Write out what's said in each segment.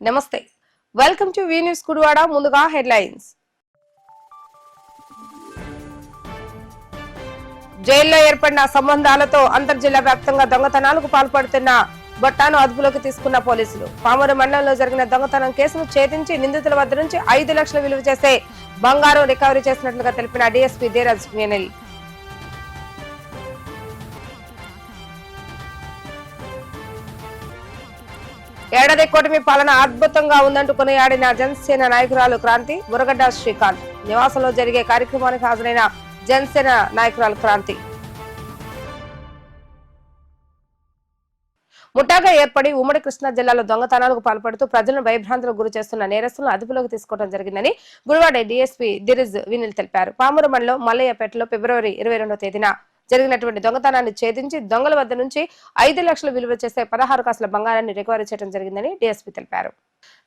నమస్తే welcome to V news కుడువాడ ముందుగా headlines జైల్లో ఏర్పడిన సంబంధాలతో అంతర్జిల్లా వ్యాప్తంగా దొంగతనాలకు పాల్పడుతున్న బొట్టాను అదుపులోకి తీసుకున్న పోలీసులు పామూరు మండలంలో జరిగిన దొంగతనం కేసును ఛేదించి నిందితుల వద్ద నుంచి 5 లక్షల విలువ చేసే బంగారం రికవరీ చేసినట్లుగా తెలిపిన డీఎస్పీ ధీరజ్ మీనల్ ఏడాది కూటమి పాలన అద్భుతంగా ఉందంటూ కొనియాడిన జనసేన నాయకురాలు క్రాంతి మురగడ్డ శ్రీకాంత్ నివాసంలో జరిగే కార్యక్రమానికి హాజరైన జనసేన నాయకురాలు క్రాంతి ముఠాగా ఏర్పడి ఉమ్మడి కృష్ణా జిల్లాలో దొంగతనాలకు పాల్పడుతూ ప్రజలను భయభ్రాంతులకు గురి చేస్తున్న నేరస్తులను అదుపులోకి తీసుకోవడం జరిగిందని గుడివాడ డీఎస్పీ ధీరజ్ మీనల్ తెలిపారు పామూరు మండలం మల్లయ్యపేటలో ఫిబ్రవరి 22వ తేదీన జరిగినటువంటి దొంగతనాన్ని ఛేదించి దొంగల వద్ద నుంచి 5 లక్షల విలువ చేసే 16 కాసుల బంగారాన్ని రికవరీ చేయడం జరిగిందని డీఎస్పీ తెలిపారు.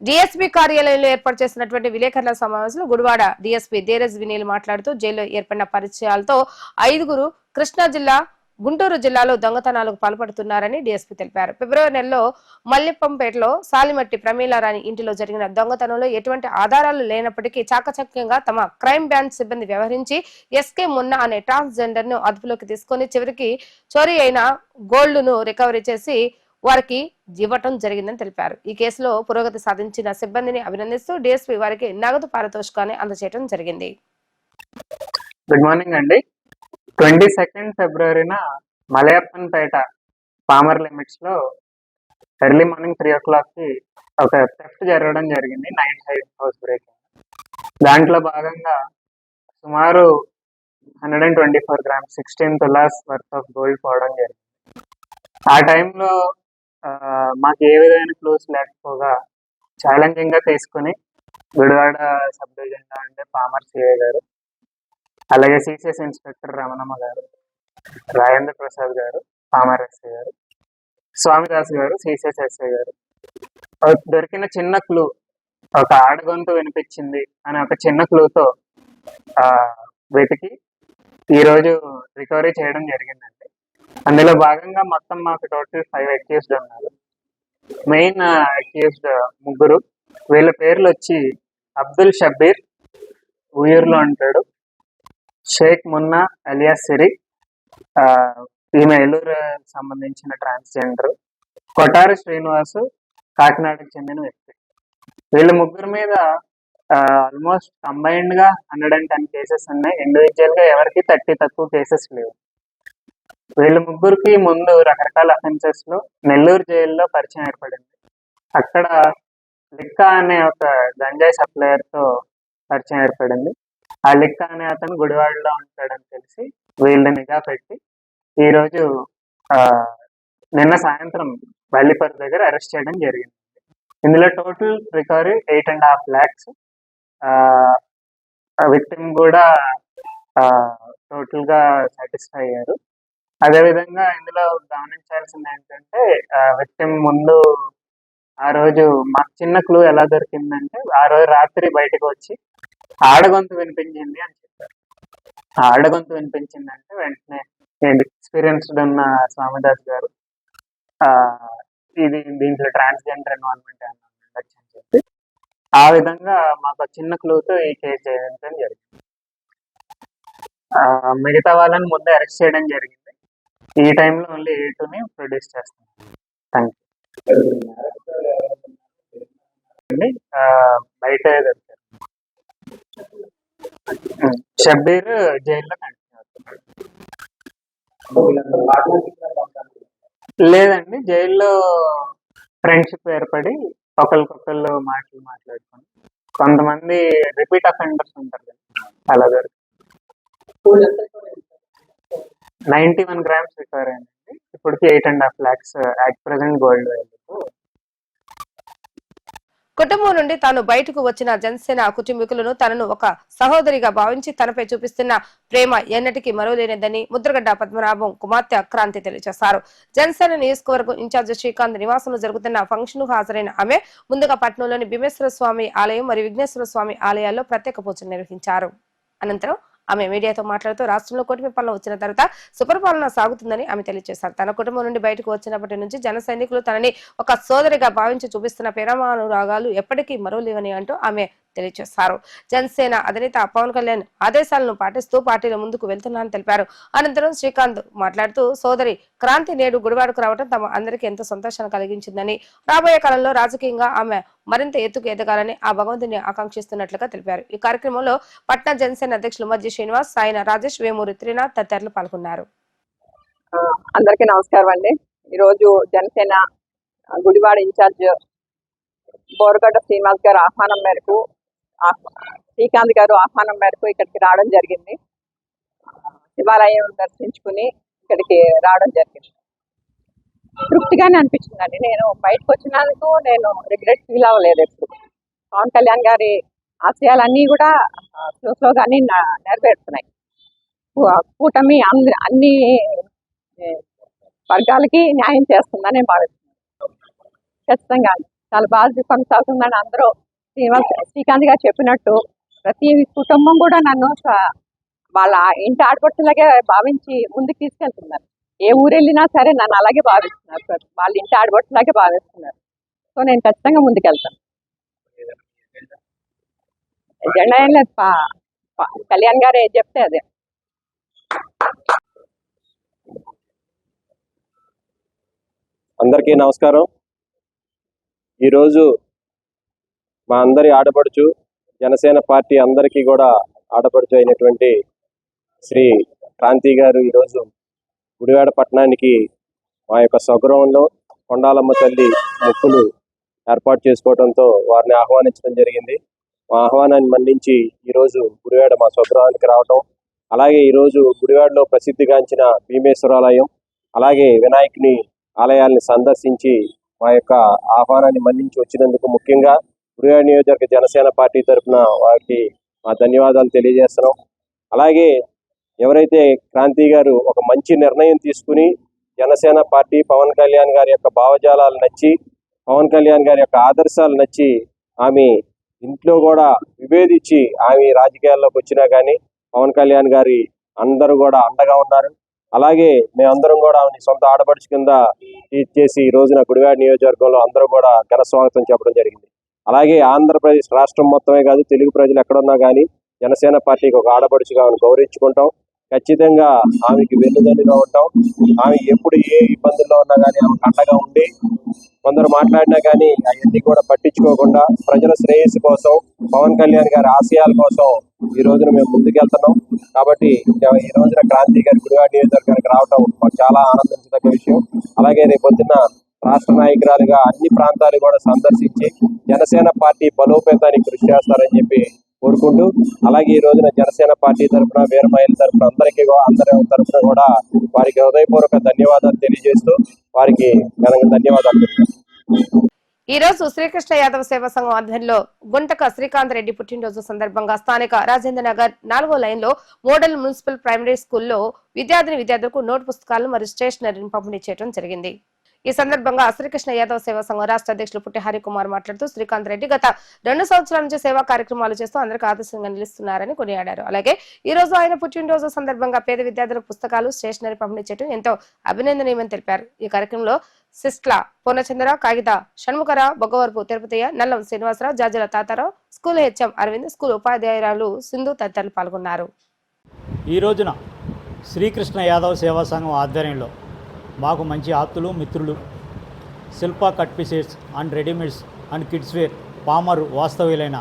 డీఎస్పీ కార్యాలయంలో ఏర్పాటు చేసినటువంటి విలేకరుల సమావేశంలో గుడివాడ డీఎస్పీ ధీరజ్ మీనల్ మాట్లాడుతూ జైల్లో ఏర్పడిన పరిచయాలతో 5 కృష్ణా జిల్లా గుంటూరు జిల్లాలో దొంగతనాలకు పాల్పడుతున్నారని డీఎస్పీ తెలిపారు. ఫిబ్రవరి నెలలో మల్లిపంపేటలో సాలిమట్టి ప్రమీలారాణి ఇంటిలో జరిగిన దొంగతనంలో ఎటువంటి ఆధారాలు లేనప్పటికీ చాకచక్యంగా తమ క్రైమ్ బ్రాంచ్ సిబ్బంది వ్యవహరించి ఎస్కే మున్నా అనే ట్రాన్స్జెండర్ ను అదుపులోకి తీసుకుని చివరికి చోరీ అయిన గోల్డ్ ను రికవరీ చేసి వారికి ఇవ్వటం జరిగిందని తెలిపారు. ఈ కేసులో పురోగతి సాధించిన సిబ్బందిని అభినందిస్తూ డీఎస్పీ వారికి నగదు పారితోషికాన్ని అందజేయడం జరిగింది. గుడ్ మార్నింగ్ అండి. 22nd ఫిబ్రవరిన మలయప్పన్పేట పామర్ లిమిట్స్ లో ఎర్లీ మార్నింగ్ 3 o'clock కి ఒక థెఫ్ట్ జరగడం జరిగింది. Night house breaking. దాంట్లో భాగంగా సుమారు 124 grams 16 tolas worth of gold పోవడం జరిగింది. ఆ టైంలో మాకు ఏ విధమైన క్లూస్ లేకపోగా ఛాలెంజింగ్ గా తీసుకుని గుడివాడ సబ్ డివిజన్ లో ఉండే పామర్ సిఐ గారు, అలాగే సిసిఎస్ ఇన్స్పెక్టర్ రమణమ్మ గారు, రాజేంద్ర ప్రసాద్ గారు, పామర్ ఎస్ఐ గారు, స్వామిదాస్ గారు, సిసిఎస్ ఎస్ఐ గారు దొరికిన చిన్న క్లూ, ఒక ఆడగొంతు వినిపించింది అనే ఒక చిన్న క్లూతో వెతికి ఈరోజు రికవరీ చేయడం జరిగిందండి. అందులో భాగంగా మొత్తం మాకు టోటల్ 5 అక్యూజ్డ్ ఉన్నారు. Main accused 3. వీళ్ళ పేర్లు వచ్చి అబ్దుల్ షబ్బీర్, ఉయ్యూరులో ఉంటాడు. షేక్ మున్నా అలియాస్ సిరి, ఈమె ఏలూరు సంబంధించిన ట్రాన్స్జెండర్. కొటారి శ్రీనివాసు, కాకినాడకు చెందిన వ్యక్తి. వీళ్ళ 3 మీద ఆల్మోస్ట్ కంబైన్డ్ గా 110 కేసెస్ ఉన్నాయి. ఇండివిజువల్ గా ఎవరికి 30 తక్కువ కేసెస్ లేవు. వీళ్ళ 3కి ముందు రకరకాల అఫెన్సెస్ లో నెల్లూరు జైల్లో పరిచయం ఏర్పడింది. అక్కడ లిక్కా అనే ఒక గంజాయి సప్లయర్ తో పరిచయం ఏర్పడింది. ఆ లిక్కా అనే అతను గుడివాడలో ఉంటాడని తెలిసి వీళ్ళని నిఘా పెట్టి ఈరోజు నిన్న సాయంత్రం వల్లిపర్ దగ్గర అరెస్ట్ చేయడం జరిగింది. ఇందులో టోటల్ రికవరీ 8.5 lakhs. విక్టిమ్ కూడా టోటల్ గా సాటిస్ఫై అయ్యారు. అదేవిధంగా ఇందులో గమనించాల్సింది ఏంటంటే విక్టిమ్ ముందు ఆ రోజు మాకు చిన్న క్లూ ఎలా దొరికిందంటే, ఆ రోజు రాత్రి బయటకు వచ్చి ఆడగొంతు వినిపించింది అని చెప్పారు. ఆడగొంతు వినిపించిందంటే వెంటనే ఎక్స్పీరియన్స్డ్ ఉన్న స్వామిదాస్ గారు దీంట్లో ట్రాన్స్జెండర్ ఎన్విరాన్మెంట్ ఉండొచ్చు అని చెప్పి ఆ విధంగా మాకు చిన్న క్లూతో ఈ కేసు చేయడం జరిగింది. మిగతా వాళ్ళని ముందే అరెస్ట్ చేయడం జరిగింది. ఈ టైంలో ఓన్లీ 8ని ప్రొడ్యూస్ చేస్తాం. Thank you. బయట దొరికారు. షబ్బీర్ జైల్లో కంటిన్యూ అవుతున్నాడు. లేదండి, జైల్లో ఫ్రెండ్షిప్ ఏర్పడి ఒకరికొకళ్ళు మాట్లాడుకొని కొంతమంది రిపీట్ అఫెండర్స్ ఉంటారు కదా, అలా దొరికి 91 grams రికవర్ అయిందండి. ఇప్పటికి 8.5 lakhs at present gold value. కుటుంబం నుండి తాను బయటకు వచ్చిన జనసేన కుటుంబీకులను తనను ఒక సహోదరిగా భావించి తనపై చూపిస్తున్న ప్రేమ ఎన్నటికీ మరువలేనిదని ముద్రగడ్డ పద్మనాభం కుమార్తె క్రాంతి తెలియజేశారు. జనసేన నియోజకవర్గం ఇన్ఛార్జ్ శ్రీకాంత్ నివాసంలో జరుగుతున్న ఫంక్షన్ కు హాజరైన ఆమె ముందుగా పట్నంలోని భీమేశ్వర స్వామి ఆలయం మరియు విఘ్నేశ్వర స్వామి ఆలయాల్లో ప్రత్యేక పూజలు నిర్వహించారు. అనంతరం ఆమె మీడియాతో మాట్లాడుతూ రాష్ట్రంలో కూటమి పాలన వచ్చిన తర్వాత సుపరిపాలన సాగుతుందని ఆమె తెలియజేశారు. తన కుటుంబం నుండి బయటకు వచ్చినప్పటి నుంచి జన సైనికులు తనని ఒక సోదరిగా భావించి చూపిస్తున్న ప్రేమానురాగాలు ఎప్పటికీ మరువలేవని అంటూ ఆమె తెలియజేశారు. జనసేన అధినేత పవన్ కళ్యాణ్ ఆదేశాలను పాటిస్తూ పార్టీలో ముందుకు వెళ్తున్నారని తెలిపారు. అనంతరం శ్రీకాంత్ మాట్లాడుతూ సోదరి క్రాంతి నేడు గుడివాడకు రావడం తమ అందరికీ ఎంతో సంతోషాన్ని కలిగించిందని, రాబోయే కాలంలో రాజకీయంగా ఆమె మరింత ఎత్తుకు ఎదగాలని ఆ భగవంతుని ఆకాంక్షిస్తున్నట్లుగా తెలిపారు. ఈ కార్యక్రమంలో పట్నా జనసేన అధ్యక్షులు మధ్య శ్రీనివాస్, సాయన రాజేష్, వేమూరి త్రినాథ్ తదితరులు పాల్గొన్నారు. అందరికీ నమస్కారం అండి. ఈరోజు జనసేన గుడివాడ ఇన్ఛార్జ్ బోరగడ్డ శ్రీనివాస్ గారు ఆహ్వానం మేరకు, శ్రీకాంత్ గారు ఆహ్వానం మేరకు ఇక్కడికి రావడం జరిగింది. శివాలయం దర్శించుకుని ఇక్కడికి రావడం జరిగింది. తృప్తిగానే అనిపించిందండి. నేను బయటకు వచ్చినందుకు నేను రిగ్రెట్ ఫీల్ అవ్వలేదు. ఎప్పుడు పవన్ కళ్యాణ్ గారి ఆశయాలన్నీ కూడా స్లోగా అన్ని నెరవేరుతున్నాయి. కూటమి అన్ని వర్గాలకి న్యాయం చేస్తుందని భావిస్తున్నాను. ఖచ్చితంగా చాలా బాగా కొనసాగుతుందని అందరూ శ్రీకాంత్ గారు చెప్పినట్టు ప్రతి కుటుంబం కూడా నన్ను వాళ్ళ ఇంటి ఆడపడుచులాగే భావించి ముందుకు తీసుకెళ్తున్నారు. ఏ ఊరు వెళ్ళినా సరే నన్ను అలాగే భావిస్తున్నారు. వాళ్ళ ఇంటి ఆడపడుచులాగే భావిస్తున్నారు. సో నేను ఖచ్చితంగా ముందుకెళ్తాను. ఎజెండా ఏం లేదు, కళ్యాణ్ గారు ఏం చెప్తే అదే. అందరికీ నమస్కారం. ఈరోజు మా అందరి ఆడపడుచు, జనసేన పార్టీ అందరికీ కూడా ఆడపడుచు అయినటువంటి శ్రీ క్రాంతి గారు ఈరోజు గుడివాడ పట్టణానికి మా యొక్క స్వగృహంలో కొండాలమ్మ తల్లి మొక్కులు ఏర్పాటు చేసుకోవడంతో వారిని ఆహ్వానించడం జరిగింది. మా ఆహ్వానాన్ని మన్నించి ఈరోజు గుడివాడ మా స్వగృహానికి రావటం, అలాగే ఈరోజు గుడివాడలో ప్రసిద్ధిగాంచిన భీమేశ్వరాలయం, అలాగే వినాయకుని ఆలయాల్ని సందర్శించి మా యొక్క ఆహ్వానాన్ని మన్నించి వచ్చినందుకు ముఖ్యంగా గుడివాడ నియోజకవర్గ జనసేన పార్టీ తరఫున వారికి మా ధన్యవాదాలు తెలియజేస్తున్నాం. అలాగే ఎవరైతే క్రాంతి గారు ఒక మంచి నిర్ణయం తీసుకుని జనసేన పార్టీ పవన్ కళ్యాణ్ గారి యొక్క భావజాలాలు నచ్చి, పవన్ కళ్యాణ్ గారి యొక్క ఆదర్శాలు నచ్చి ఆమె ఇంట్లో కూడా విభేదించి ఆమె రాజకీయాల్లోకి వచ్చినా కానీ పవన్ కళ్యాణ్ గారి అందరూ కూడా అండగా ఉన్నారు. అలాగే మేమందరం కూడా ఆమెని సొంత ఆడపడుచు కింద ట్రీట్ చేసి ఈ రోజున గుడివాడ నియోజకవర్గంలో అందరూ కూడా ఘన స్వాగతం చెప్పడం జరిగింది. అలాగే ఆంధ్రప్రదేశ్ రాష్ట్రం మొత్తమే కాదు, తెలుగు ప్రజలు ఎక్కడున్నా కానీ జనసేన పార్టీకి ఒక ఆడపడుచుగా ఆమెను గౌరవించుకుంటాం. ఖచ్చితంగా ఆమెకి వెన్నుదన్నుగా ఉంటాం. ఆమె ఎప్పుడు ఏ ఇబ్బందుల్లో ఉన్నా కానీ ఆమెకు అండగా ఉండి, కొందరు మాట్లాడినా కానీ అవన్నీ కూడా పట్టించుకోకుండా ప్రజల శ్రేయస్సు కోసం, పవన్ కళ్యాణ్ గారి ఆశయాల కోసం ఈ రోజున మేము ముందుకెళ్తున్నాం. కాబట్టి ఈ రోజున క్రాంతి గారి గుడివాడ నియోజకవర్గానికి రావడం మాకు చాలా ఆనందించదగ్గ విషయం. అలాగే రేపు పొద్దున్న రాష్ట్ర నాయకురాలుగా అన్ని ప్రాంతాలు కూడా సందర్శించి జనసేన పార్టీ బలోపేతానికి కృషి చేస్తారని చెప్పి కోరుకుంటూ, అలాగే ఈ రోజున జనసేన పార్టీ తరఫున, వీర మహిళల తరఫున అందరి తరఫున కూడా వారికి హృదయపూర్వక ధన్యవాదాలు తెలియజేస్తూ వారికి ఘనంగా ధన్యవాదాలు. ఈ రోజు శ్రీకృష్ణ యాదవ్ సేవా సంఘం ఆధ్వర్యంలో గుంటక శ్రీకాంత్ రెడ్డి పుట్టినరోజు సందర్భంగా స్థానిక రాజేంద్ర నగర్ 4వ లైన్ లో మోడల్ మున్సిపల్ ప్రైమరీ స్కూల్లో విద్యార్థులకు నోట్ పుస్తకాలు మరియు స్టేషనరీని పంపిణీ చేయడం జరిగింది. ఈ సందర్భంగా శ్రీకృష్ణ యాదవ్ సేవా సంఘం రాష్ట్ర అధ్యక్షులు పుట్టి హరికుమార్ మాట్లాడుతూ శ్రీకాంత్ రెడ్డి గత 2 సంవత్సరాల నుంచి సేవా కార్యక్రమాలు చేస్తూ అందరికీ ఆదర్శంగా నిలుస్తున్నారని కొనియాడారు. అలాగే ఈ రోజు ఆయన పుట్టినరోజు సందర్భంగా పేద విద్యార్థులకు పుస్తకాలు, స్టేషనరీ పంపిణీ చేయడం ఎంతో అభినందనీయమని తెలిపారు. ఈ కార్యక్రమంలో సిస్ట్ల పూర్ణచంద్ర, కాగిత షణ్ముఖర, Boggavarapu Tirupathaiah, Nallam Srinivasarao, Jajula Tatarao, school HM Aravind, school ఉపాధ్యాయురాలు సింధు తదితరులు పాల్గొన్నారు. ఈ రోజున శ్రీకృష్ణ యాదవ్ సేవా సంఘం ఆధ్వర్యంలో మాకు మంచి ఆప్తులు, మిత్రులు, Shilpa cut pieces and readymades and kids wear Pamarru వాస్తవ్యులైన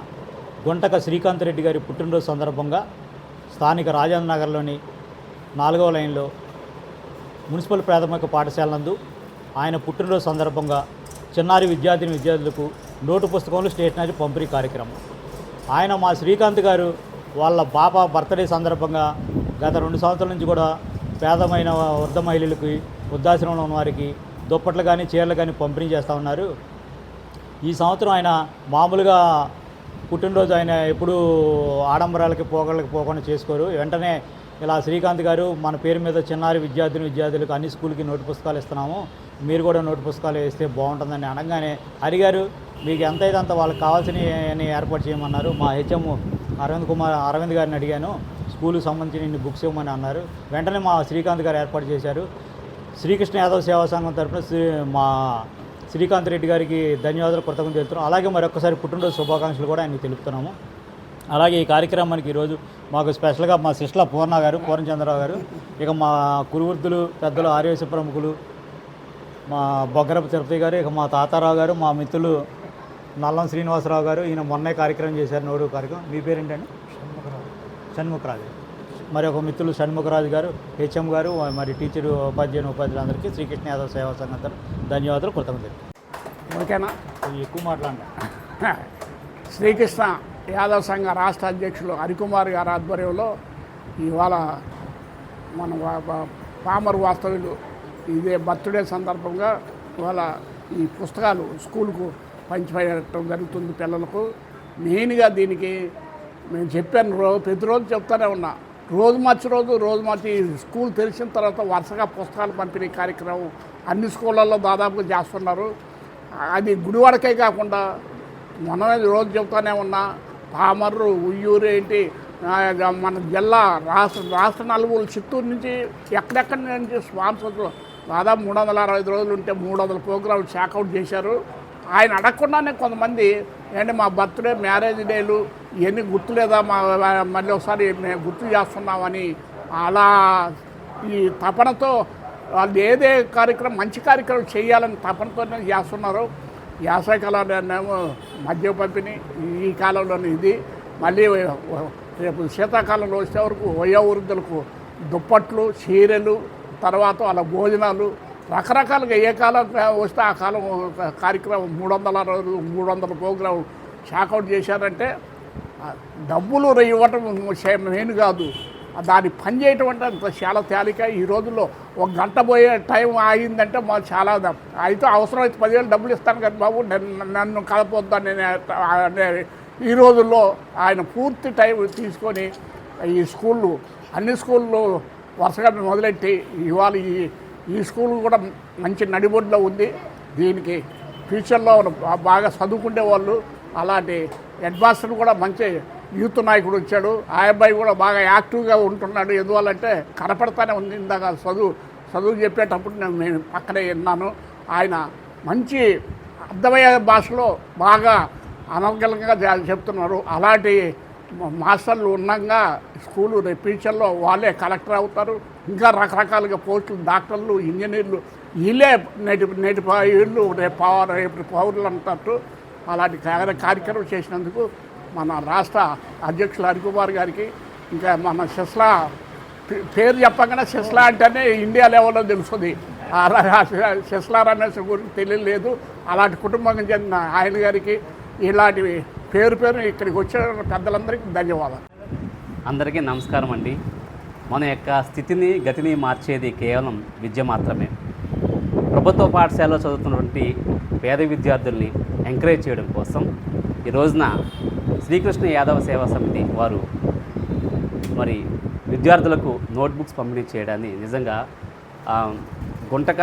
గుంటక శ్రీకాంత్ రెడ్డి గారి పుట్టినరోజు సందర్భంగా స్థానిక రాజేంద్ర నగర్లోని 4వ లైన్లో మున్సిపల్ ప్రాథమిక పాఠశాల నందు ఆయన పుట్టినరోజు సందర్భంగా చిన్నారి విద్యార్థులకు నోటు పుస్తకములు, స్టేషనరీ పంపిణీ కార్యక్రమం. ఆయన మా శ్రీకాంత్ గారు వాళ్ళ పాప బర్త్డే సందర్భంగా గత 2 సంవత్సరాల నుంచి కూడా పేదమైన వృద్ధ మహిళలకి, వృద్ధాశ్రమంలో ఉన్న వారికి దుప్పట్లు కానీ, చీరలు కానీ పంపిణీ చేస్తూ ఉన్నారు. ఈ సంవత్సరం ఆయన మామూలుగా పుట్టినరోజు ఆయన ఎప్పుడూ ఆడంబరాలకి, పోగళ్ళకి పోకుండా చేసుకోరు. వెంటనే ఇలా శ్రీకాంత్ గారు మన పేరు మీద చిన్నారి విద్యార్థులకు అన్ని స్కూల్కి నోటు పుస్తకాలు ఇస్తున్నాము, మీరు కూడా నోటు పుస్తకాలు వేస్తే బాగుంటుందని అనగానే హరిగారు మీకు ఎంతైతే అంత వాళ్ళకి కావాల్సినవి ఏర్పాటు చేయమన్నారు. మా హెచ్ఎం అరవింద్ గారిని అడిగాను. స్కూల్కి సంబంధించిన ఇన్ని బుక్స్ ఇవ్వమని అన్నారు. వెంటనే మా శ్రీకాంత్ గారు ఏర్పాటు చేశారు. శ్రీకృష్ణ యాదవ్ సేవా సంఘం తరఫున మా శ్రీకాంత్ రెడ్డి గారికి ధన్యవాదాలు, కృతజ్ఞతలు తెలుపుతున్నాం. అలాగే మరొకసారి పుట్టినరోజు శుభాకాంక్షలు కూడా ఆయనకి తెలుపుతున్నాము. అలాగే ఈ కార్యక్రమానికి ఈరోజు మాకు స్పెషల్గా మా సిస్టర్ల పూర్ణ గారు, పూర్ణచంద్రరావు గారు, ఇక మా కురువృద్ధులు పెద్దలు ఆర్యవేశ ప్రముఖులు మా బొగ్గరపు తిరుపతి గారు, ఇక మా తాతారావు గారు, మా మిత్రులు నల్లం శ్రీనివాసరావు గారు, ఈయన మొన్నే కార్యక్రమం చేశారు, నోడు కార్యక్రమం. మీ పేరేంటండి? షణ్ముఖరాజు. మరి ఒక మిత్రులు షణ్ముఖరాజు గారు, హెచ్ఎం గారు, మరి టీచరు ఉపాధ్యాయులందరికీ శ్రీకృష్ణ యాదవ్ సేవా సంఘం ధన్యవాదాలు, కృతజ్ఞతలు. ఓకేనా? ఎక్కువ మాట్లాడండి. శ్రీకృష్ణ యాదవ్ సంఘ రాష్ట్ర అధ్యక్షులు హరికుమార్ గారి ఆధ్వర్యంలో ఇవాళ మన పామరు వాస్తవ్యులు ఇదే బర్త్డే సందర్భంగా ఇవాళ ఈ పుస్తకాలు స్కూల్కు పంచిపెట్టడం జరుగుతుంది పిల్లలకు. మెయిన్గా దీనికి నేను చెప్పాను, ప్రతిరోజు చెప్తానే ఉన్నా, రోజు మార్చి స్కూల్ తెరిచిన తర్వాత వరుసగా పుస్తకాలు పంపిణీ కార్యక్రమం అన్ని స్కూళ్ళల్లో దాదాపుగా చేస్తున్నారు. అది గుడివాడకే కాకుండా మొన్న రోజు చెప్తానే ఉన్నా, పామర్రు, ఉయ్యూరు ఏంటి, మన జిల్లా రాష్ట్ర నలుగురు చిత్తూరు నుంచి ఎక్కడెక్కడి నుంచి స్పాన్సర్లు దాదాపు 365 రోజులు ఉంటే 300 ప్రోగ్రాంలు షాకౌట్ చేశారు. ఆయన అడగకుండానే కొంతమంది ఏంటి మా బర్త్డే, మ్యారేజ్ డేలు ఇవన్నీ గుర్తులేదా, మళ్ళీ ఒకసారి మేము గుర్తు చేస్తున్నామని అలా ఈ తపనతో వాళ్ళు ఏదే కార్యక్రమం మంచి కార్యక్రమం చేయాలని తపనతోనే చేస్తున్నారు. వేసవికాలంలోనేమో మద్య పంపిణీ, ఈ కాలంలోనే ఇది, మళ్ళీ రేపు శీతాకాలంలో వచ్చే వరకు వయోవృద్ధులకు దుప్పట్లు, చీరలు, తర్వాత వాళ్ళ భోజనాలు రకరకాలుగా ఏ కాలం వస్తే ఆ కాలం కార్యక్రమం 300 రోజులు 300 ప్రోగ్రాం షాకౌట్ చేశారంటే డబ్బులు ఇవ్వటం మెయిన్ కాదు, దాన్ని పని చేయటం అంటే అంత చాలా తేలిక. ఈ రోజుల్లో 1 గంట పోయే టైం ఆగిందంటే మాకు చాలా అయితే అవసరమైతే 10,000 డబ్బులు ఇస్తాను కదా బాబు, నన్ను కలపొద్దని ఈ రోజుల్లో ఆయన పూర్తి టైం తీసుకొని ఈ స్కూళ్ళు అన్ని స్కూళ్ళు వరుసగా మొదలెట్టి ఇవాళ ఈ స్కూల్ కూడా మంచి నడిబొడ్లో ఉంది. దీనికి ఫ్యూచర్లో బాగా చదువుకునే వాళ్ళు, అలాంటి హెడ్ మాస్టర్ కూడా మంచి యూత్ నాయకుడు వచ్చాడు. ఆ అబ్బాయి కూడా బాగా యాక్టివ్గా ఉంటున్నాడు. ఎందువల్లంటే కనపడతానే ఉంది. ఇందాక చదువు చెప్పేటప్పుడు నేను పక్కనే విన్నాను. ఆయన మంచి అర్థమయ్యే భాషలో బాగా అనర్గళంగా చెప్తున్నారు. అలాంటి మాస్టర్లు ఉండగా స్కూలు రేపు ఫ్యూచర్లో వాళ్ళే కలెక్టర్ అవుతారు. ఇంకా రకరకాలుగా పోస్టులు, డాక్టర్లు, ఇంజనీర్లు వీళ్ళే నేటి వీళ్ళు రేపు పౌరులు అంటారు. అలాంటి కార్యక్రమం చేసినందుకు మన రాష్ట్ర అధ్యక్షులు హరికుమార్ గారికి, ఇంకా మన శిస్లా పేరు చెప్పగానే శిస్లా అంటేనే ఇండియా లెవెల్లో తెలుస్తుంది. శిస్లా రమేష్ గురించి తెలియలేదు. అలాంటి కుటుంబానికి చెందిన ఆయన గారికి, ఇలాంటివి పేరు ఇక్కడికి వచ్చిన పెద్దలందరికీ ధన్యవాదాలు. అందరికీ నమస్కారం అండి. మన యొక్క స్థితిని గతిని మార్చేది కేవలం విద్య మాత్రమే. ప్రభుత్వ పాఠశాలలో చదువుతున్నటువంటి పేద విద్యార్థుల్ని ఎంకరేజ్ చేయడం కోసం ఈ రోజున శ్రీకృష్ణ యాదవ సేవా సమితి వారు మరి విద్యార్థులకు నోట్బుక్స్ పంపిణీ చేయడాన్ని నిజంగా గుంటక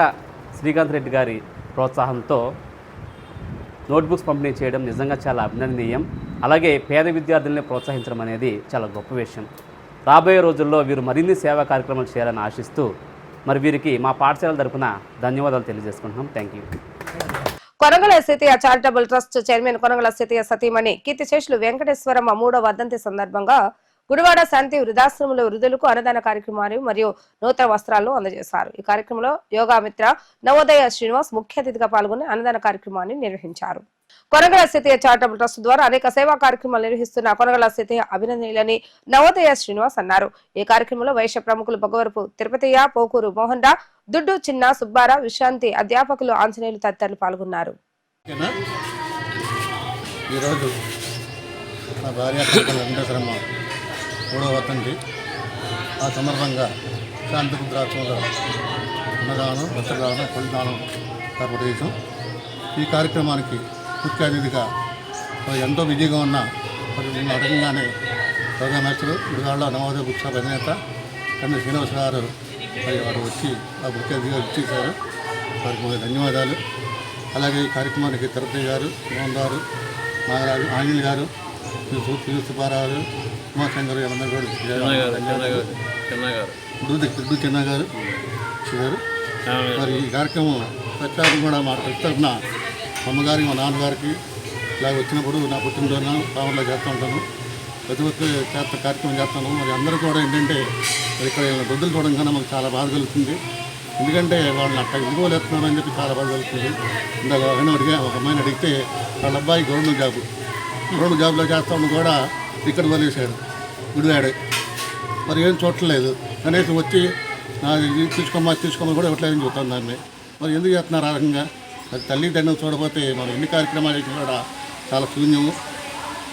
శ్రీకాంత్ రెడ్డి గారి ప్రోత్సాహంతో నోట్బుక్స్ పంపిణీ చేయడం నిజంగా చాలా అభినందనీయం. అలాగే పేద విద్యార్థుల్ని ప్రోత్సహించడం అనేది చాలా గొప్ప విషయం. రాబోయే రోజుల్లో వీరు మరిన్ని సేవా కార్యక్రమాలు చేయాలని ఆశిస్తూ మరి వీరికి మా పాఠశాల తరపున ధన్యవాదాలు తెలియజేసుకుంటున్నాం. Thank you. Konagala Sitaiah charitable trust chairman Konagala Sitaiah సతీమణి కీర్తిశేషులు వెంకటేశ్వరమ్మ 3వ వర్ధంతి సందర్భంగా గుడివాడ శాంతి వృద్ధాశ్రమంలో వృద్ధులకు అన్నదాన కార్యక్రమాలు మరియు నూతన వస్త్రాలను అందజేశారు. ఈ కార్యక్రమంలో యోగా మిత్ర నవోదయ శ్రీనివాస్ ముఖ్య అతిథిగా పాల్గొని అన్నదాన కార్యక్రమాన్ని నిర్వహించారు. కొనగల సీతయ్య చారిటబుల్ ట్రస్ట్ ద్వారా అనేక సేవా కార్యక్రమాలు నిర్వహిస్తున్న కొనగల సీతయ్య అభినందనీయులని నవోదయ శ్రీనివాస్ అన్నారు. ఈ కార్యక్రమంలో వైశ్య ప్రముఖులు బొగ్గవరపు తిరుపతయ్య, పోకూరు మోహన్ రా, దుడ్డు చిన్న సుబ్బారా, విశ్రాంతి అధ్యాపకులు ఆంజనేయులు తదితరులు పాల్గొన్నారు. ఈరోజు మా భార్య వెంకటేశ్వరమ్మ 3వ వర్ధంతి. ఆ సందర్భంగా శాంతి వృద్ధాశ్రమంలో అన్నదానం, వస్త్రదానం, ఫలిదానం ఏర్పాటు చేసాం. ఈ కార్యక్రమానికి ముఖ్య అతిథిగా ఎంతో బిజీగా ఉన్న అడగంగానే యోగామేశ్వరు గుడివాడలో నవోదయ బుక్ షాప్ అధినేత కన్నా శ్రీనివాస గారు వారు వచ్చి ఆ ముఖ్య అతిథిగా ఇచ్చేశారు. వారికి ధన్యవాదాలు. అలాగే ఈ కార్యక్రమానికి తిరుపతి గారు, మోహన్ గారు, నాగరాజు, ఆంజనేయులు గారు, సుబ్బారావు, ఉమాశంకర్ వీళ్ళందరూ కూడా గుడ్డు చిన్న గారు గారు మరి ఈ కార్యక్రమం ప్రచారం కూడా మా తరఫున అమ్మగారికి మా నాన్నగారికి ఇలా వచ్చినప్పుడు నా పుట్టినరోజున పావుల్లో చేస్తూ ఉంటాను. ప్రతి ఒక్క కార్యక్రమం చేస్తాను. మరి అందరూ కూడా ఏంటంటే ఇక్కడ వృద్ధులు చూడడం కన్నా మాకు చాలా బాధ కలుగుతుంది. ఎందుకంటే వాళ్ళని అట్లా ఇవ్వలేస్తున్నారని చెప్పి చాలా బాధ కలుగుతుంది. ఇందాక ఒక అమ్మాయిని అడిగితే వాళ్ళ అబ్బాయి గవర్నమెంట్ జాబ్లో చేస్తామని కూడా ఇక్కడ వదిలేశాడు, గుడివాడే. మరి ఏం చూడట్లేదు, కనీసం వచ్చి ఇది తీసుకోమని కూడా ఇవ్వట్లేదని చూస్తాను దాన్ని. మరి ఎందుకు చేస్తున్నారు ఆ రకంగా? అది తల్లిదండ్రులు చూడకపోతే మరి ఎన్ని కార్యక్రమాలు కూడా చాలా శూన్యము.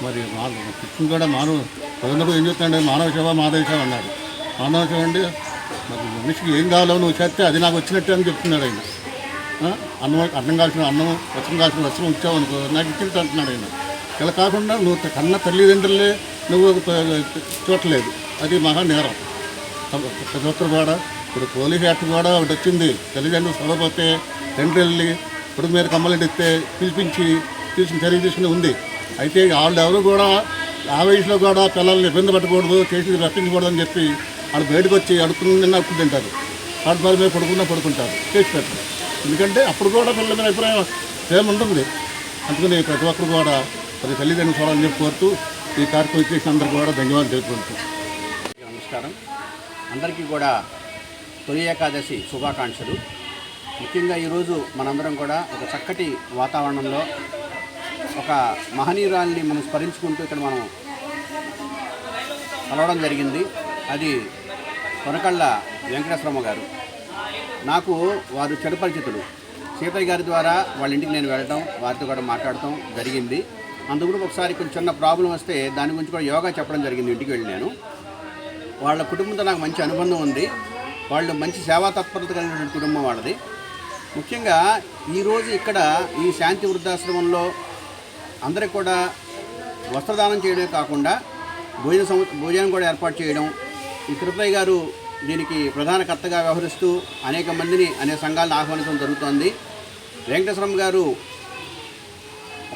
మరి కృష్ణ కూడా ప్రజలకు ఏం చెప్తాడంటే మానవ సేవ మాధవ సేవ అన్నాడు. మానవ సేవ అంటే మరి మనిషికి ఏం కావాలో నువ్వు చేస్తే అది నాకు వచ్చినట్టే అని చెప్తున్నాడు ఆయన. అన్నం కాల్సిన అన్నం, వస్త్రం కాల్సిన వస్త్రం ఇచ్చావనుకో నాకు ఇచ్చినట్టు అంటున్నాడు ఆయన. ఇలా కాకుండా నువ్వు కన్న తల్లిదండ్రులే నువ్వు చూడలేదు, అది మహా నేరం. ప్రతి ఒక్కరు కూడా ఇప్పుడు పోలీస్ యాక్ట్ కూడా ఒకటి వచ్చింది. తల్లిదండ్రులు చదవకపోతే తండ్రి వెళ్ళి ఇప్పుడు మీరు కమ్మలంటే ఇస్తే పిలిపించి చర్య తీసుకుని ఉంది. అయితే వాళ్ళు ఎవరు కూడా ఆ వయసులో కూడా పిల్లల్ని ఇబ్బంది పెట్టకూడదు, చేసి రప్పించకూడదు అని చెప్పి వాళ్ళు బయటకు వచ్చి అడుక్కుని అప్పుడు తింటారు. ఆడపాల మీద పడుకుంటారు, చేసి పెట్టరు. ఎందుకంటే అప్పుడు కూడా పిల్లల మీద అభిప్రాయం సేమ్ ఉంటుంది. అందుకని ప్రతి ఒక్కరు కూడా ప్రతి తల్లిదండ్రులు చూడాలని చెప్పి కోరుతూ ఈ కార్యక్రమం చేసిన అందరికీ కూడా ధన్యవాదాలు తెలుపుకుంటూ. నమస్కారం. అందరికీ కూడా తొలి ఏకాదశి శుభాకాంక్షలు. ముఖ్యంగా ఈరోజు మనందరం కూడా ఒక చక్కటి వాతావరణంలో ఒక మహనీయురాల్ని మనం స్మరించుకుంటూ ఇక్కడ మనం కలవడం జరిగింది. అది కొనకళ్ళ వెంకటేశ్వరమ్మ గారు. నాకు వారు చిరపరిచితులు. సీతయ్య గారి ద్వారా వాళ్ళ ఇంటికి నేను వెళ్ళడం, వారితో కూడా మాట్లాడటం జరిగింది. అందుకు ఒకసారి కొంచెం చిన్న ప్రాబ్లం వస్తే దాని గురించి కూడా యోగా చెప్పడం జరిగింది. ఇంటికి వెళ్ళి నేను వాళ్ళ కుటుంబంతో నాకు మంచి అనుబంధం ఉంది. వాళ్ళు మంచి సేవా తత్పరత కలిగిన కుటుంబం వాళ్ళది. ముఖ్యంగా ఈరోజు ఇక్కడ ఈ శాంతి వృద్ధాశ్రమంలో అందరికి కూడా వస్త్రదానం చేయడమే కాకుండా భోజనం కూడా ఏర్పాటు చేయడం, ఈ తిరుపతి గారు దీనికి ప్రధాన కర్తగా వ్యవహరిస్తూ అనేక మందిని అనేక సంఘాలను ఆహ్వానించడం జరుగుతోంది. వెంకటేశ్వరం గారు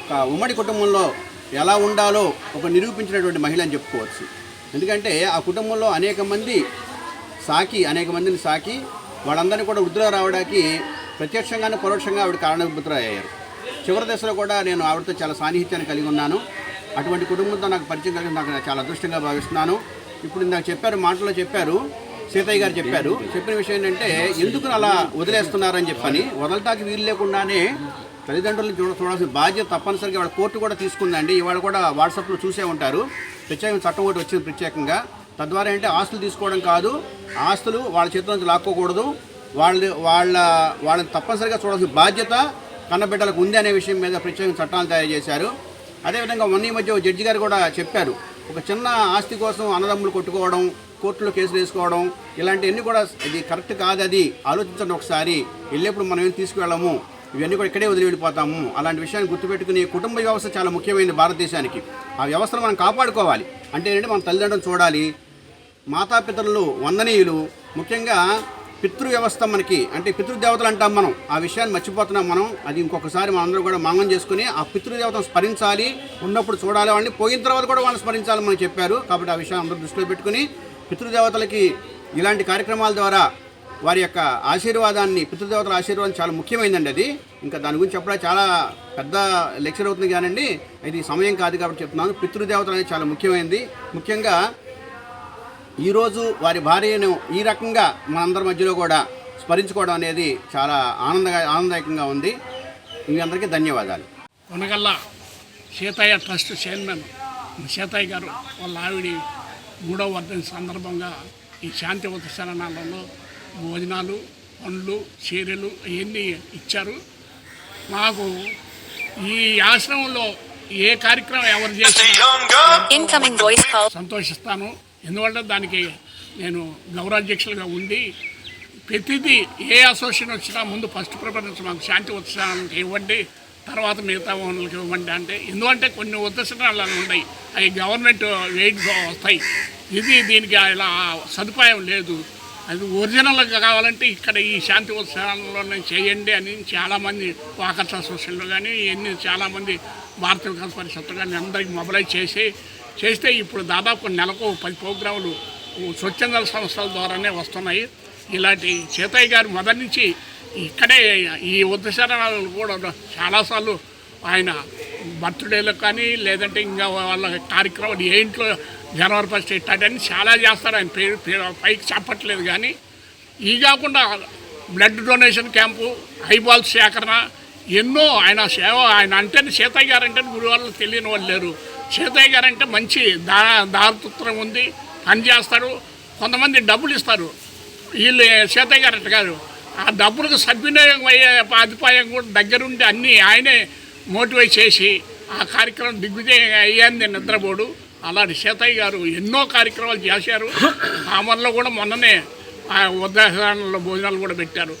ఒక ఉమ్మడి కుటుంబంలో ఎలా ఉండాలో ఒక నిరూపించినటువంటి మహిళ అని చెప్పుకోవచ్చు. ఎందుకంటే ఆ కుటుంబంలో అనేక మందిని సాకి వాళ్ళందరినీ కూడా వృద్ధిలో రావడానికి ప్రత్యక్షంగానే పరోక్షంగా ఆవిడ కారణభూతులయ్యారు. చివరి దశలో కూడా నేను ఆవిడతో చాలా సాన్నిహిత్యాన్ని కలిగి ఉన్నాను. అటువంటి కుటుంబంతో నాకు పరిచయం కలిగి నాకు చాలా అదృష్టంగా భావిస్తున్నాను. ఇప్పుడు ఇందాక మాటల్లో చెప్పారు, సీతయ్య గారు చెప్పిన విషయం ఏంటంటే ఎందుకు అలా వదిలేస్తున్నారని చెప్పని. వదలటానికి వీలు లేకుండానే తల్లిదండ్రులను చూడాల్సిన బాధ్యత తప్పనిసరిగా వాళ్ళ కోర్టు కూడా తీసుకుందండి. ఇవాళ కూడా వాట్సాప్లో చూసే ఉంటారు. ప్రత్యేకంగా చట్టం ఒకటి వచ్చింది ప్రత్యేకంగా. తద్వారా అంటే ఆస్తులు తీసుకోవడం కాదు, ఆస్తులు వాళ్ళ చేతుల నుంచి లాక్కోకూడదు, వాళ్ళని తప్పనిసరిగా చూడాల్సిన బాధ్యత కన్నబిడ్డలకు ఉంది అనే విషయం మీద ప్రత్యేకంగా చట్టాలు తయారు చేశారు. అదేవిధంగా మొన్న ఈ మధ్య జడ్జి గారు కూడా చెప్పారు, ఒక చిన్న ఆస్తి కోసం అన్నదమ్ములు కొట్టుకోవడం, కోర్టులో కేసులు వేసుకోవడం ఇలాంటివన్నీ కూడా ఇది కరెక్ట్ కాదు. అది ఆలోచించండి ఒకసారి. వెళ్ళేప్పుడు మనం ఏం తీసుకువెళ్ళము, ఇవన్నీ కూడా ఇక్కడే వదిలి వెళ్ళిపోతాము. అలాంటి విషయాన్ని గుర్తుపెట్టుకుని కుటుంబ వ్యవస్థ చాలా ముఖ్యమైనది భారతదేశానికి. ఆ వ్యవస్థను మనం కాపాడుకోవాలి. అంటే ఏంటంటే మన తల్లిదండ్రులను చూడాలి, మాతాపితరులు వందనీయులు. ముఖ్యంగా పితృ వ్యవస్థ మనకి అంటే పితృదేవతలు అంటాం మనం. ఆ విషయాన్ని మర్చిపోతున్నాం మనం. అది ఇంకొకసారి మనందరం కూడా మంగం చేసుకుని ఆ పితృదేవతను స్మరించాలి, ఉన్నప్పుడు చూడాలి, వాళ్ళని పోయిన తర్వాత కూడా వాళ్ళని స్మరించాలని మనం చెప్పారు. కాబట్టి ఆ విషయాన్ని అందరూ దృష్టిలో పెట్టుకుని పితృదేవతలకి ఇలాంటి కార్యక్రమాల ద్వారా వారి యొక్క ఆశీర్వాదాన్ని, పితృదేవతల ఆశీర్వాదం చాలా ముఖ్యమైనదండి. అది ఇంకా దాని గురించి చెప్పడానికి చాలా పెద్ద లెక్చర్ అవుతుంది కానండి, ఇది సమయం కాదు కాబట్టి చెప్తున్నాను. పితృదేవతలు అనేది చాలా ముఖ్యమైనది. ముఖ్యంగా ఈరోజు వారి భార్యను ఈ రకంగా మనందరి మధ్యలో కూడా స్మరించుకోవడం అనేది చాలా ఆనందదాయకంగా ఉంది. మీ అందరికీ ధన్యవాదాలు. కొనగల్ల సీతయ్య ట్రస్ట్ చైర్మన్ సీతయ్య గారు వాళ్ళ ఆవిడ 3వ వర్ధంతి సందర్భంగా ఈ శాంతి ఉత్సవాలలో భోజనాలు, పండ్లు, చీరలు అవన్నీ ఇచ్చారు. మాకు ఈ ఆశ్రమంలో ఏ కార్యక్రమం ఎవరు చేసినా సంతోషిస్తాను. ఎందుకంటే దానికి నేను గౌరవాధ్యక్షులుగా ఉండి ప్రతిదీ ఏ అసోసియేషన్ వచ్చినా ముందు ఫస్ట్ ప్రిఫరెన్స్ మాకు శాంతి ఉత్సవానికి ఇవ్వండి, తర్వాత మిగతా ఓనర్లకు ఇవ్వండి అంటే. ఎందుకంటే కొన్ని ఉద్దేశాలు ఉన్నాయి, అవి గవర్నమెంట్ వెయిట్గా వస్తాయి. దీనికి ఇలా సదుపాయం లేదు. అది ఒరిజినల్గా కావాలంటే ఇక్కడ ఈ శాంతి ఉత్సవాల్లోనే చేయండి అని చాలామంది వాకర్స్ అసోసియేషన్లు కానీ ఇవన్నీ చాలామంది భారత వికాస్ పరిషత్ కానీ అందరికి మొబలైజ్ చేస్తే ఇప్పుడు దాదాపు నెలకు 10 ప్రోగ్రాములు స్వచ్ఛంద సంస్థల ద్వారానే వస్తున్నాయి. ఇలాంటి సీతయ్య గారు మొదటి నుంచి ఇక్కడే ఈ ఉద్దశరణాలు కూడా చాలాసార్లు ఆయన బర్త్డేలకు కానీ లేదంటే ఇంకా వాళ్ళ కార్యక్రమాలు ఏ ఇంట్లో జనవరి 1 ఇట్లాంటివన్నీ చాలా చేస్తారు. ఆయన పేరు పైకి చెప్పట్లేదు. కానీ ఈ కాకుండా బ్లడ్ డొనేషన్ క్యాంపు, ఐబాల్ సేకరణ, ఎన్నో ఆయన సేవ. ఆయన అంటే సీతయ్య గారు అంటే గురి వాళ్ళు తెలియని వాళ్ళు లేరు. సీతయ్య గారు అంటే మంచి దాతృత్వం ఉంది, పని చేస్తారు. కొంతమంది డబ్బులు ఇస్తారు, వీళ్ళు సీతయ్య గారు అంటే కాదు. ఆ డబ్బులకు సద్వినియోగం అయ్యే అధిపాయం కూడా దగ్గరుండి అన్నీ ఆయనే మోటివేట్ చేసి ఆ కార్యక్రమం దిగ్విజయం అయ్యింది నిద్రపోడు. అలాంటి సీతయ్య గారు ఎన్నో కార్యక్రమాలు చేశారు. పామర్లో కూడా మొన్ననే ఉద్దాహరణలో భోజనాలు కూడా పెట్టారు.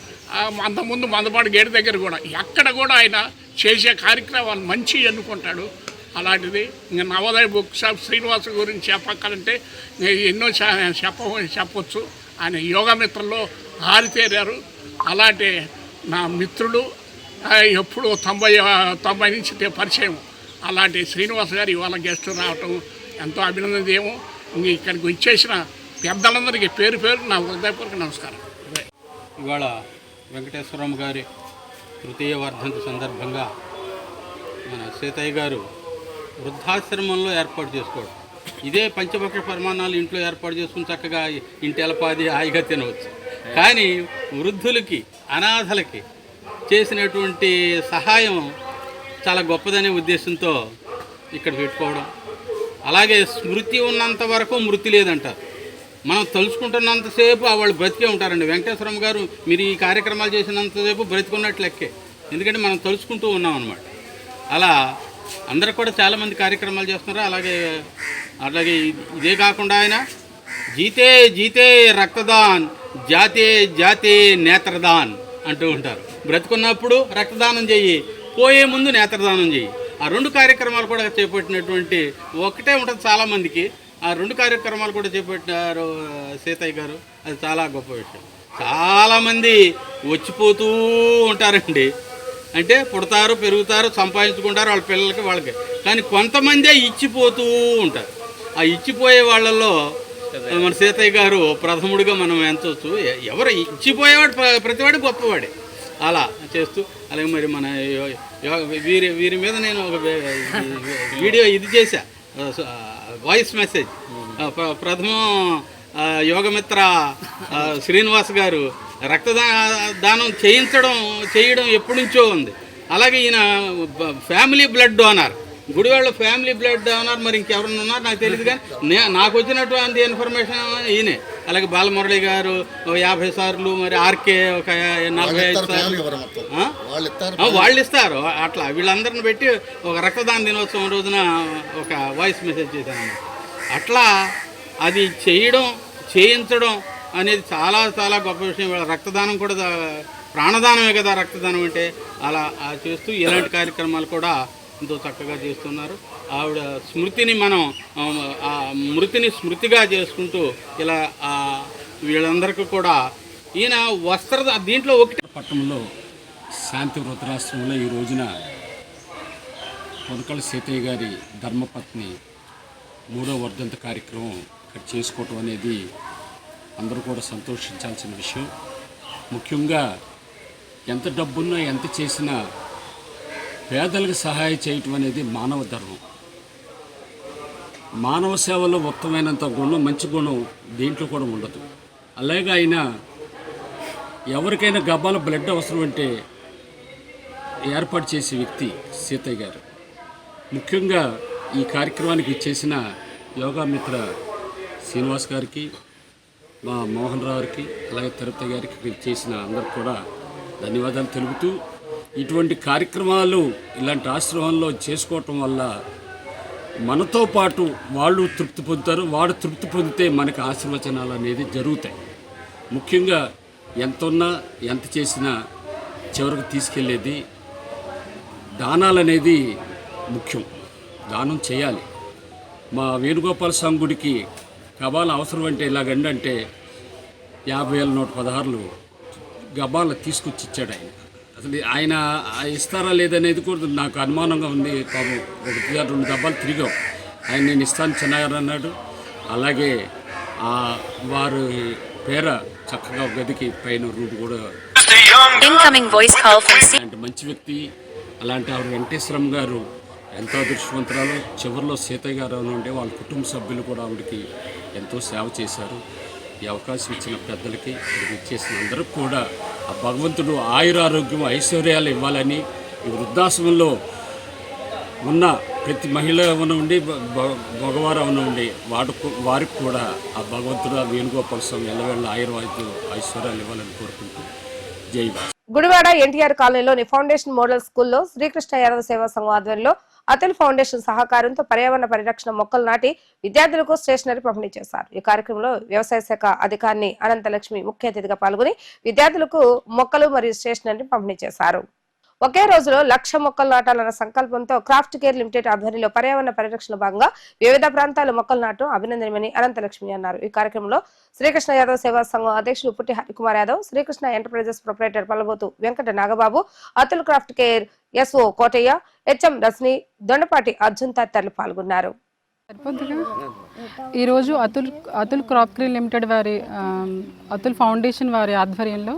అంతకుముందు మందపాడు గేటు దగ్గర కూడా ఎక్కడ కూడా ఆయన చేసే కార్యక్రమాలు మంచి ఎన్నుకుంటాడు. అలాంటిది ఇంకా నవోదయ బుక్ షాప్ శ్రీనివాస్ గురించి చెప్పక్కలంటే ఎన్నో చెప్పవచ్చు. ఆయన యోగా మిత్రుల్లో ఆరితేరారు. అలాంటి నా మిత్రుడు ఎప్పుడు 90 నుంచి పరిచయం. అలాంటి శ్రీనివాస్ గారు ఇవాళ గెస్ట్ రావటం ఎంతో అభినందనీయము. ఇక్కడికి వచ్చేసిన పెద్దలందరికీ పేరు నా హృదయపూర్వక నమస్కారం. ఇవాళ వెంకటేశ్వరరావు గారి తృతీయ వర్ధంతి సందర్భంగా మన సీతయ్య గారు వృద్ధాశ్రమంలో ఏర్పాటు చేసుకోవడం, ఇదే పంచభక్ష పరిమాణాలు ఇంట్లో ఏర్పాటు చేసుకుని చక్కగా ఇంటి ఎలపాది హాయిగా తినవచ్చు. కానీ వృద్ధులకి, అనాథలకి చేసినటువంటి సహాయం చాలా గొప్పదనే ఉద్దేశంతో ఇక్కడ పెట్టుకోవడం. అలాగే స్మృతి ఉన్నంత వరకు మృతి లేదంటారు. మనం తలుచుకుంటున్నంతసేపు వాళ్ళు బ్రతికే ఉంటారండి. వెంకటేశ్వరం గారు మీరు ఈ కార్యక్రమాలు చేసినంతసేపు బ్రతికున్నట్లు లెక్కే, ఎందుకంటే మనం తలుచుకుంటూ ఉన్నాం అన్నమాట. అలా అందరూ కూడా చాలామంది కార్యక్రమాలు చేస్తున్నారు. అలాగే ఇదే కాకుండా ఆయన జీతే జీతే రక్తదాన్, జాతే జాతే నేత్రదాన్ అంటూ ఉంటారు. బ్రతుకున్నప్పుడు రక్తదానం చెయ్యి, పోయే ముందు నేత్రదానం చెయ్యి. ఆ 2 కార్యక్రమాలు కూడా చేపట్టినటువంటి ఒకటే ఉంటుంది చాలామందికి. ఆ 2 కార్యక్రమాలు కూడా చేపట్టినారు సీతయ్య గారు. అది చాలా గొప్ప విషయం. చాలామంది వచ్చిపోతూ ఉంటారండి. అంటే పుడతారు, పెరుగుతారు, సంపాదించుకుంటారు వాళ్ళ పిల్లలకి వాళ్ళకి. కానీ కొంతమందే ఇచ్చిపోతూ ఉంటారు. ఆ ఇచ్చిపోయే వాళ్ళల్లో మన సీతయ్య గారు ప్రథముడిగా మనం ఎంచవచ్చు. ఎవరు ఇచ్చిపోయేవాడు ప్రతివాడు గొప్పవాడే. అలా చేస్తూ అలాగే మరి మన వీరి మీద నేను ఒక వీడియో ఇది చేశా, వాయిస్ మెసేజ్. ప్రథమం యోగమిత్ర శ్రీనివాస్ గారు రక్తదానం చేయడం ఎప్పటి నుంచో ఉంది. అలాగే ఈయన ఫ్యామిలీ బ్లడ్ డోనర్, గుడివాళ్ళ ఫ్యామిలీ బ్లడ్ డోనర్. మరి ఇంకెవరన్నా ఉన్నారు నాకు తెలియదు, కానీ నాకు వచ్చినటువంటి ఇన్ఫర్మేషన్ ఈయనే. అలాగే బాలమురళి గారు 50 సార్లు, మరి ఆర్కే ఒక 45 సార్లు వాళ్ళు ఇస్తారు. అట్లా వీళ్ళందరిని పెట్టి ఒక రక్తదాన దినోత్సవం రోజున ఒక వాయిస్ మెసేజ్ చేశాను. అట్లా అది చేయించడం అనేది చాలా చాలా గొప్ప విషయం. రక్తదానం కూడా ప్రాణదానమే కదా రక్తదానం అంటే. అలా చేస్తూ ఇలాంటి కార్యక్రమాలు కూడా ఎంతో చక్కగా చేస్తున్నారు. ఆవిడ స్మృతిని మనం మృతిని స్మృతిగా చేసుకుంటూ ఇలా వీళ్ళందరికీ కూడా ఈయన దీంట్లో ఒకటి పట్టణంలో శాంతి వృద్ధాశ్రమంలో ఈ రోజున కొనకళ్ళ సీతయ్య గారి ధర్మపత్ని 3వ వర్ధంతి కార్యక్రమం ఇక్కడ చేసుకోవటం అనేది అందరూ కూడా సంతోషించాల్సిన విషయం. ముఖ్యంగా ఎంత డబ్బున్నా ఎంత చేసినా పేదలకు సహాయం చేయటం అనేది మానవ ధర్మం. మానవ సేవలో ఉత్తమైనంత గుణం, మంచి గుణం దీంట్లో కూడా ఉండదు. అలాగే ఆయన ఎవరికైనా గబ్బాల బ్లడ్ అవసరం అంటే ఏర్పాటు చేసే వ్యక్తి సీతయ్య గారు. ముఖ్యంగా ఈ కార్యక్రమానికి చేసిన యోగా మిత్ర శ్రీనివాస్ గారికి, మా మోహన్ రావు గారికి, అలాగే తిరుపతి గారికి చేసిన అందరికి కూడా ధన్యవాదాలు తెలుపుతూ, ఇటువంటి కార్యక్రమాలు ఇలాంటి ఆశ్రమంలో చేసుకోవటం వల్ల మనతో పాటు వాళ్ళు తృప్తి పొందుతారు. వాడు తృప్తి పొందితే మనకు ఆశీర్వచనాలు అనేది జరుగుతాయి. ముఖ్యంగా ఎంత ఉన్నా ఎంత చేసినా చివరికి తీసుకెళ్ళేది దానాలు అనేది ముఖ్యం. దానం చేయాలి. మా వేణుగోపాల స్వామి గుడికి గబాల అవసరం అంటే ఇలాగంటే 50,000 116 గబాల తీసుకొచ్చి ఇచ్చాడు ఆయన. అసలు ఆయన ఇస్తారా లేదనేది కూడా నాకు అనుమానంగా ఉంది. పాపం 1-2 దెబ్బలు తిరిగాం. ఆయన నేను ఇస్తాను చిన్నగారు అన్నాడు. అలాగే వారు పేర చక్కగా గదికి పైన రూట్ కూడా అలాంటి మంచి వ్యక్తి. అలాంటి ఆవిడ వెంకటేశ్వరం గారు ఎంతో అదృష్టవంతురాలు. చివరిలో సీతయ్య గారు ఉండే వాళ్ళ కుటుంబ సభ్యులు కూడా ఆవిడకి ఎంతో సేవ చేశారు. ఈ అవకాశం ఇచ్చిన పెద్దలకి, ఇక్కడికి ఇచ్చేసిన అందరికి కూడా ఆ భగవంతుడు ఆయురారోగ్యం ఐశ్వర్యాలు ఇవ్వాలని, ఈ వృద్ధాశ్రమంలో ఉన్న ప్రతి మహిళ ఉండి మగవారు ఉండి వారికి కూడా ఆ భగవంతుడు ఆ వేణుగోపాల స్వామి ఎల్లవేళ్ళ ఐశ్వర్యాలు ఇవ్వాలని కోరుకుంటూ జై భారత్. గుడివాడ ఎన్టీఆర్ కాలనీలోని ఫౌండేషన్ మోడల్ స్కూల్లో శ్రీకృష్ణ యాదవ సేవా సంఘం ఆధ్వర్యంలో అతుల్ ఫౌండేషన్ సహకారంతో పర్యావరణ పరిరక్షణ మొక్కలు నాటి విద్యార్థులకు స్టేషనరీ పంపిణీ చేశారు. ఈ కార్యక్రమంలో వ్యవసాయ శాఖ అధికారిని అనంతలక్ష్మి ముఖ్య అతిథిగా పాల్గొని విద్యార్థులకు మొక్కలు మరియు స్టేషనరీ పంపిణీ చేశారు. ఒకే రోజులో 1,00,000 మొక్కలు నాటాలన్న సంకల్పంతో క్రాఫ్ట్ కేర్ లిమిటెడ్ ఆధ్వర్యంలో పర్యావరణ పరిరక్షణ భాగంగా వివిధ ప్రాంతాల్లో మొక్కలు నాటడం అభినందనమని అనంతలక్ష్మి అన్నారు. ఈ కార్యక్రమంలో శ్రీకృష్ణ యాదవ్ సేవా సంఘం అధ్యక్షులు Putti Harikumar Yadav, Srikrishna enterprises proprietor Pallabothu Venkata Nagababu, Atul craft care SO Kotaiah, HM Rasni, Dondapati Arjun తదితరులు పాల్గొన్నారు. ఈరోజు అతుల్ క్రాప్ కేర్ లిమిటెడ్ వారి అతుల్ ఫౌండేషన్ వారి ఆధ్వర్యంలో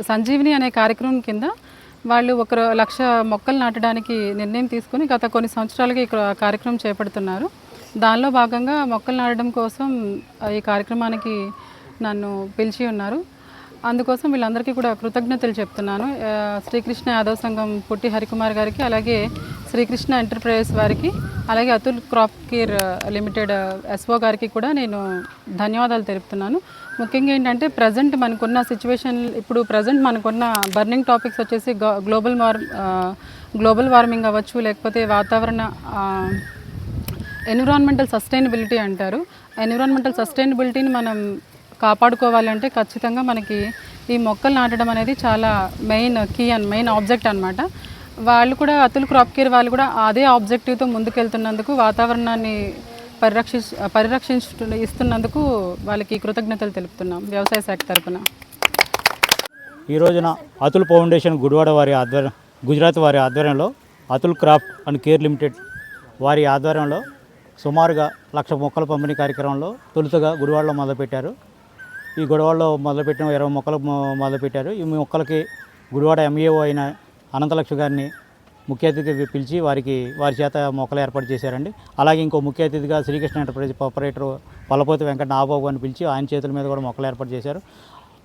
సంజీవిని అనే కార్యక్రమం కింద వాళ్ళు 1,00,000 మొక్కలు నాటడానికి నిర్ణయం తీసుకుని గత కొన్ని సంవత్సరాలుగా ఈ కార్యక్రమం చేపడుతున్నారు. దానిలో భాగంగా మొక్కలు నాటడం కోసం ఈ కార్యక్రమానికి నన్ను పిలిచి ఉన్నారు. అందుకోసం వీళ్ళందరికీ కూడా కృతజ్ఞతలు చెప్తున్నాను. శ్రీకృష్ణ యాదవ్ సంఘం పుట్టి హరికుమార్ గారికి, అలాగే శ్రీకృష్ణ ఎంటర్ప్రైజెస్ వారికి, అలాగే Atul crop care limited SO గారికి కూడా నేను ధన్యవాదాలు తెలుపుతున్నాను. ముఖ్యంగా ఏంటంటే ప్రజెంట్ మనకున్న సిచ్యువేషన్, ఇప్పుడు ప్రజెంట్ మనకున్న బర్నింగ్ టాపిక్స్ వచ్చేసి గ్లోబల్ వార్మింగ్ అవ్వచ్చు, లేకపోతే వాతావరణ ఎన్విరాన్మెంటల్ సస్టైనబిలిటీ అంటారు. ఎన్విరాన్మెంటల్ సస్టైనబిలిటీని మనం కాపాడుకోవాలంటే ఖచ్చితంగా మనకి ఈ మొక్కలు నాటడం అనేది చాలా మెయిన్ ఆబ్జెక్ట్ అనమాట. వాళ్ళు కూడా అతుల్ క్రాప్ కేర్ వాళ్ళు కూడా అదే ఆబ్జెక్టివ్తో ముందుకెళ్తున్నందుకు, వాతావరణాన్ని ఇస్తున్నందుకు వాళ్ళకి కృతజ్ఞతలు తెలుపుతున్నాం వ్యవసాయ శాఖ తరఫున. ఈ రోజున అతుల్ ఫౌండేషన్ గుజరాత్ వారి ఆధ్వర్యంలో Atul craft and care limited వారి ఆధ్వర్యంలో సుమారుగా 1,00,000 మొక్కల పంపిణీ కార్యక్రమంలో తొలుతగా గుడివాడలో మొదలుపెట్టారు. ఈ గుడివాడలో మొదలుపెట్టిన 20 మొక్కలు మొదలుపెట్టారు. ఈ మొక్కలకి గుడివాడ ఎంఏఓ అయిన అనంతలక్ష్మి గారిని ముఖ్య అతిథిగా పిలిచి వారి చేత మొక్కలు ఏర్పాటు చేశారండి. అలాగే ఇంకో ముఖ్య అతిథిగా శ్రీకృష్ణ ఎంటర్ప్రైజ్ ప్రొపరేటర్ పల్లపోతి వెంకట నాగబాబు అని పిలిచి ఆయన చేతుల మీద కూడా మొక్కలు ఏర్పాటు చేశారు.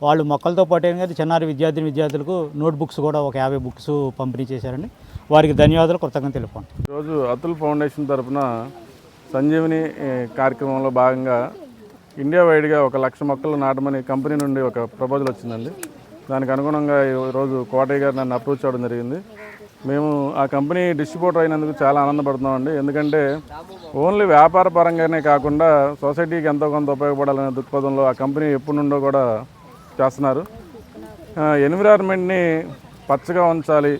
వాళ్ళు మొక్కలతో పాటు ఏం కాదు, చిన్నారి విద్యార్థులకు నోట్ బుక్స్ కూడా ఒక 50 బుక్స్ పంపిణీ చేశారండి. వారికి ధన్యవాదాలు, కృతజ్ఞతలు తెలుపుకోండి. ఈరోజు అతుల్ ఫౌండేషన్ తరఫున సంజీవిని కార్యక్రమంలో భాగంగా ఇండియా వైడ్గా 1,00,000 మొక్కలు నాటమని కంపెనీ నుండి ఒక ప్రపోజల్ వచ్చిందండి. దానికి అనుగుణంగా ఈరోజు కోటయ్య గారు నన్ను అప్రోచ్ అవ్వడం జరిగింది. మేము ఆ కంపెనీ డిస్ట్రిబ్యూటర్ అయినందుకు చాలా ఆనందపడుతున్నామండి. ఎందుకంటే ఓన్లీ వ్యాపార పరంగానే కాకుండా సొసైటీకి ఎంతో కొంత ఉపయోగపడాలనే దృక్పథంలో ఆ కంపెనీ ఎప్పటి నుండో కూడా చేస్తున్నారు. ఎన్విరాన్మెంట్ని పచ్చగా ఉంచాలి,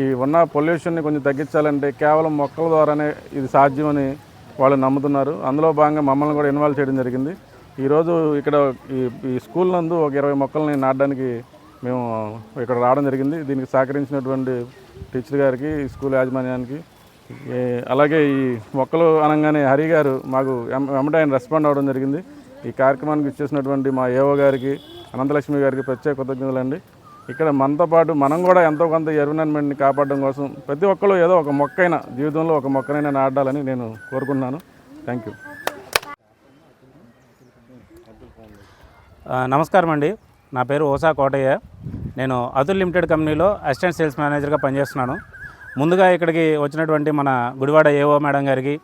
ఈ ఉన్న పొల్యూషన్ని కొంచెం తగ్గించాలంటే కేవలం మొక్కల ద్వారానే ఇది సాధ్యమని వాళ్ళు నమ్ముతున్నారు. అందులో భాగంగా మమ్మల్ని కూడా ఇన్వాల్వ్ చేయడం జరిగింది. ఈరోజు ఇక్కడ ఈ స్కూల్ నందు ఒక 20 మొక్కల్ని నాటడానికి మేము ఇక్కడ రావడం జరిగింది. దీనికి సహకరించినటువంటి టీచర్ గారికి, స్కూల్ యాజమాన్యానికి, అలాగే ఈ మొక్కలు అనగానే హరి గారు మాకు వెంబడి ఆయన రెస్పాండ్ అవ్వడం జరిగింది. ఈ కార్యక్రమానికి ఇచ్చేసినటువంటి మా ఏఓ గారికి, అనంతలక్ష్మి గారికి ప్రత్యేక కృతజ్ఞతలండి. ఇక్కడ మనతో పాటు మనం కూడా ఎంతో కొంత ఎన్విరాన్మెంట్ని కాపాడడం కోసం ప్రతి ఒక్కరు ఏదో ఒక మొక్కైనా జీవితంలో ఒక మొక్కనైనా నాటాలని నేను కోరుకుంటున్నాను. Thank you. నమస్కారం అండి, నా పేరు ఓసా కోటయ్య. నేను అతుల్ లిమిటెడ్ కంపెనీలో అసిస్టెంట్ సేల్స్ మేనేజర్గా పనిచేస్తున్నాను. ముందుగా ఇక్కడికి వచ్చినటువంటి మన గుడివాడ ఏఓ మేడం గారికి,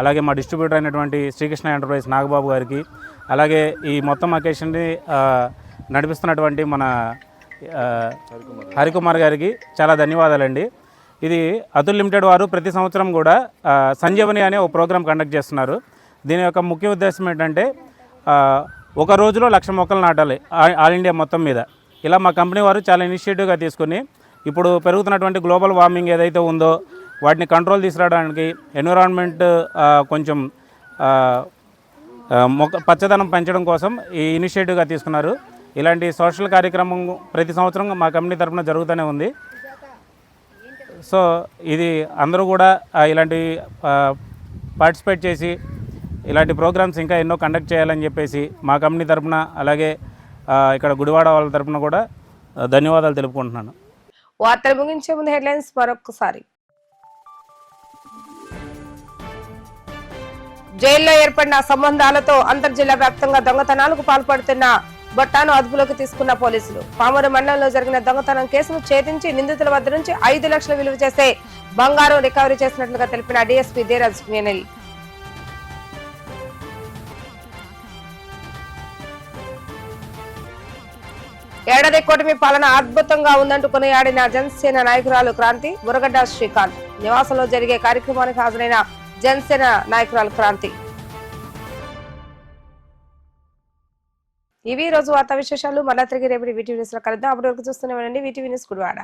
అలాగే మా డిస్ట్రిబ్యూటర్ అయినటువంటి శ్రీకృష్ణ ఎంటర్ప్రైజ్ నాగబాబు గారికి, అలాగే ఈ మొత్తం అకేషన్ని నడిపిస్తున్నటువంటి మన హరికుమార్ గారికి చాలా ధన్యవాదాలండి. ఇది అతుల్ లిమిటెడ్ వారు ప్రతి సంవత్సరం కూడా సంజీవని అనే ఒక ప్రోగ్రాం కండక్ట్ చేస్తున్నారు. దీని యొక్క ముఖ్య ఉద్దేశం ఏంటంటే ఒక రోజులో 1,00,000 మొక్కలు నాటాలి ఆల్ ఇండియా మొత్తం మీద. ఇలా మా కంపెనీ వారు చాలా ఇనిషియేటివ్గా తీసుకుని ఇప్పుడు పెరుగుతున్నటువంటి గ్లోబల్ వార్మింగ్ ఏదైతే ఉందో వాటిని కంట్రోల్ తీసుకురావడానికి, ఎన్విరాన్మెంట్ కొంచెం పచ్చదనం పెంచడం కోసం ఈ ఇనిషియేటివ్గా తీసుకున్నారు. ఇలాంటి సోషల్ కార్యక్రమం ప్రతి సంవత్సరం మా కంపెనీ తరఫున జరుగుతూనే ఉంది. సో ఇది అందరూ కూడా ఇలాంటి పార్టిసిపేట్ చేసి ఇలాంటి ప్రోగ్రామ్స్ ఇంకా ఎన్నో కండక్ట్ చేయాలని చెప్పేసి మా కంపెనీ తరఫున అలాగే ఇక్కడ గుడివాడ వాళ్ళ తరఫున కూడా ధన్యవాదాలు తెలుపుకుంటున్నాను. వార్తలు ముగించే ముందు హెడ్లైన్స్ మరొకసారి. జైల్లో ఏర్పడిన సంబంధాలతో అంతర్జిల్లా వ్యాప్తంగా దొంగతనాలకు పాల్పడుతున్న బొట్టాను అదుపులోకి తీసుకున్న పోలీసులు. పామూరు మండలంలో జరిగిన దొంగతనం కేసును ఛేదించి నిందితుల వద్ద నుంచి 5 లక్షల విలువ చేసే బంగారం రికవరీ చేసినట్లుగా తెలిపిన డీఎస్పీ ధీరజ్ వీనిల్. ఏడాది కూటమి పాలన అద్భుతంగా ఉందంటూ కొనియాడిన జనసేన నాయకురాలు క్రాంతి. మురగడ్డ శ్రీకాంత్ నివాసంలో జరిగే కార్యక్రమానికి హాజరైన జనసేన నాయకురాలు క్రాంతి. ఇవి రోజు వార్తా విశేషాలు. మళ్ళా తిరిగి రేపటి వీటీవీ న్యూస్ లో కలుద్దాం. అప్పటి వరకు చూస్తూనే ఉండండి వీటీవీ న్యూస్ గుడివాడ.